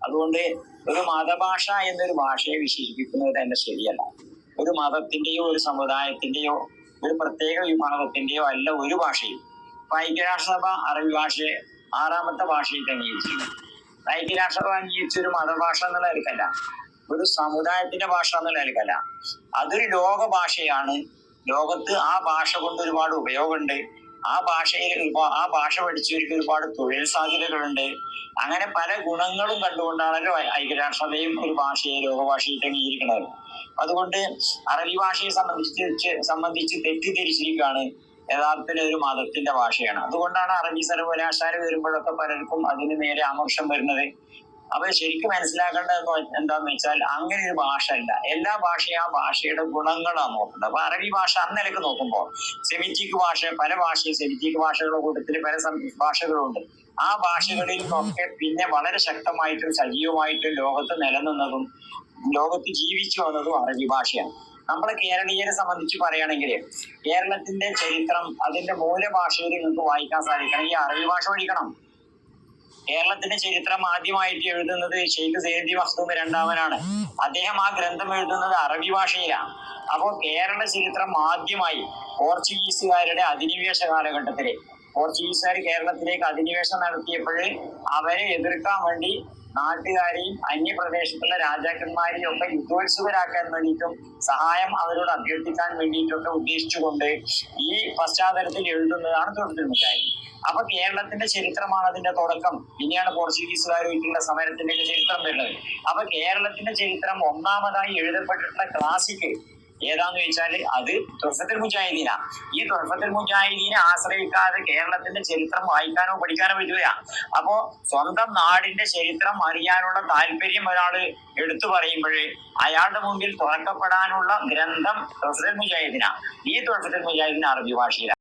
അതുകൊണ്ട് ഒരു മതഭാഷ എന്നൊരു ഭാഷയെ വിശേഷിപ്പിക്കുന്നത് തന്നെ ശരിയല്ല. ഒരു മതത്തിന്റെയോ ഒരു സമുദായത്തിന്റെയോ ഒരു പ്രത്യേക വിഭാഗത്തിന്റെയോ അല്ല ഒരു ഭാഷയും. ഐക്യരാഷ്ട്രസഭ അറബി ഭാഷയെ 6ാമത്തെ ഭാഷയായിട്ട് അംഗീകരിച്ചിട്ടുണ്ട്. ഐക്യരാഷ്ട്രസഭ അംഗീകരിച്ചൊരു മതഭാഷ എന്നുള്ള നിലക്കല്ല, ഒരു സമുദായത്തിന്റെ ഭാഷ എന്നുള്ള നിലക്കല്ല. അതൊരു ലോക ഭാഷയാണ്. ലോകത്ത് ആ ഭാഷ കൊണ്ട് ഒരുപാട് ഉപയോഗമുണ്ട്. ആ ഭാഷ പഠിച്ചവർക്ക് ഒരുപാട് തൊഴിൽ സാധ്യതകളുണ്ട്. അങ്ങനെ പല ഗുണങ്ങളും കണ്ടുകൊണ്ടാണല്ലോ ഐക്യരാഷ്ട്രസഭയും ഒരു ഭാഷയെ ലോകഭാഷയായിട്ട് അംഗീകരിക്കുന്നത്. അതുകൊണ്ട് അറബി ഭാഷയെ സംബന്ധിച്ച് തെറ്റിദ്ധരിച്ചിരിക്കുകയാണ്. യഥാർത്ഥത്തിൽ ഒരു മതത്തിന്റെ ഭാഷയാണ്. അതുകൊണ്ടാണ് അറബി സർവകലാശാല വരുമ്പോഴൊക്കെ പലർക്കും അതിന് നേരെ ആമർഷം വരുന്നത്. അപ്പൊ ശരിക്കും മനസ്സിലാക്കേണ്ടത് എന്താന്ന് വെച്ചാൽ അങ്ങനെ ഒരു ഭാഷ അല്ല. എല്ലാ ഭാഷയും ആ ഭാഷയുടെ ഗുണങ്ങളാണ് നോക്കുന്നത്. അപ്പൊ അറബി ഭാഷ അന്നേരക്ക് നോക്കുമ്പോൾ സെമിറ്റിക് ഭാഷ, പല ഭാഷയും സെമിറ്റിക് ഭാഷകളുടെ കൂട്ടത്തിൽ പല ഭാഷകളുണ്ട്. ആ ഭാഷകളിൽ നിന്നൊക്കെ പിന്നെ വളരെ ശക്തമായിട്ടും സജീവമായിട്ടും ലോകത്ത് നിലനിന്നതും ലോകത്ത് ജീവിച്ചു വന്നതും അറബി ഭാഷയാണ്. നമ്മളെ കേരളീയരെ സംബന്ധിച്ച് പറയുകയാണെങ്കിൽ കേരളത്തിന്റെ ചരിത്രം അതിന്റെ മൂലഭാഷയിൽ നിങ്ങൾക്ക് വായിക്കാൻ സാധിക്കണമെങ്കിൽ അറബി ഭാഷ പഠിക്കണം. കേരളത്തിന്റെ ചരിത്രം ആദ്യമായിട്ട് എഴുതുന്നത് ഷെയ്ഖ് സൈനുദ്ദീൻ മഖ്ദൂം രണ്ടാമനാണ്. അദ്ദേഹം ആ ഗ്രന്ഥം എഴുതുന്നത് അറബി ഭാഷയിലാണ്. അപ്പോൾ കേരള ചരിത്രം ആദ്യമായി പോർച്ചുഗീസുകാരുടെ അധിനിവേശ കാലഘട്ടത്തില് പോർച്ചുഗീസുകാർ കേരളത്തിലേക്ക് അധിനിവേശം നടത്തിയപ്പോൾ അവരെ എതിർക്കാൻ വേണ്ടി നാട്ടുകാരെയും അന്യപ്രദേശത്തുള്ള രാജാക്കന്മാരെയും ഒക്കെ യുദ്ധോത്സുകരാക്കാൻ വേണ്ടിയിട്ടും സഹായം അവരോട് അഭ്യർത്ഥിക്കാൻ വേണ്ടിയിട്ടൊക്കെ ഉദ്ദേശിച്ചുകൊണ്ട് ഈ പശ്ചാത്തലത്തിൽ എഴുതുന്നതാണ് തുറഫത്തുൽ മുജാഹിദീൻ. അപ്പൊ കേരളത്തിന്റെ ചരിത്രമാണ് അതിന്റെ തുടക്കം. പിന്നെയാണ് പോർച്ചുഗീസുകാരുമായിട്ടുള്ള സമരത്തിന്റെ ചരിത്രം വരുന്നത്. അപ്പൊ കേരളത്തിന്റെ ചരിത്രം ഒന്നാമതായി എഴുതപ്പെട്ടിട്ടുള്ള ക്ലാസിക് ഏതാന്ന് ചോദിച്ചാൽ അത് തുഹഫത്തുൽ മുജാഹിദീനാ. ഈ തുഹഫത്തുൽ മുജാഹിദീനെ ആശ്രയിക്കാതെ കേരളത്തിന്റെ ചരിത്രം വായിക്കാനോ പഠിക്കാനോ പറ്റില്ല. അപ്പോ സ്വന്തം നാടിന്റെ ചരിത്രം അറിയാനുള്ള താല്പര്യം ഒരാള് എടുത്തു പറയുമ്പോഴേ അയാളുടെ മുമ്പിൽ തുറക്കപ്പെടാനുള്ള ഗ്രന്ഥം തുഹഫത്തുൽ മുജാഹിദീനാ. ഈ തുഹഫത്തുൽ മുജാഹിദീൻ അറബി ഭാഷയിലാണ്.